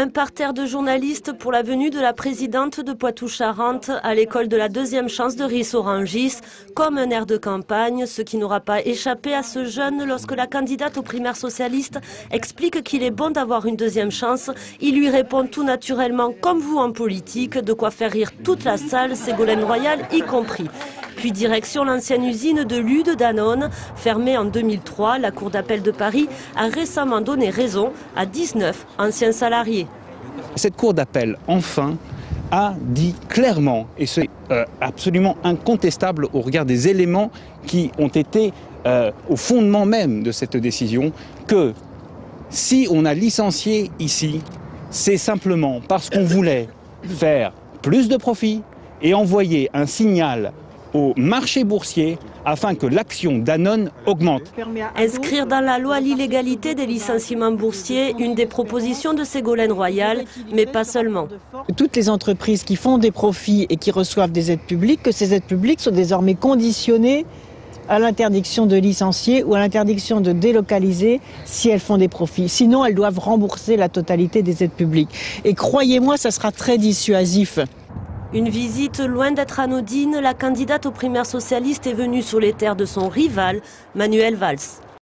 Un parterre de journalistes pour la venue de la présidente de Poitou-Charentes à l'école de la deuxième chance de Ris-Orangis, comme un air de campagne, ce qui n'aura pas échappé à ce jeune lorsque la candidate aux primaires socialistes explique qu'il est bon d'avoir une deuxième chance. Il lui répond tout naturellement, comme vous en politique, de quoi faire rire toute la salle, Ségolène Royal y compris. Puis direction l'ancienne usine de Lude Danone, fermée en 2003, la Cour d'appel de Paris a récemment donné raison à 19 anciens salariés. Cette Cour d'appel, enfin, a dit clairement, et c'est absolument incontestable au regard des éléments qui ont été au fondement même de cette décision, que si on a licencié ici, c'est simplement parce qu'on voulait faire plus de profit et envoyer un signal au marché boursier afin que l'action Danone augmente. Inscrire dans la loi l'illégalité des licenciements boursiers, une des propositions de Ségolène Royal, mais pas seulement. Toutes les entreprises qui font des profits et qui reçoivent des aides publiques, que ces aides publiques sont désormais conditionnées à l'interdiction de licencier ou à l'interdiction de délocaliser si elles font des profits. Sinon, elles doivent rembourser la totalité des aides publiques. Et croyez-moi, ça sera très dissuasif. Une visite loin d'être anodine, la candidate aux primaires socialistes est venue sur les terres de son rival, Manuel Valls.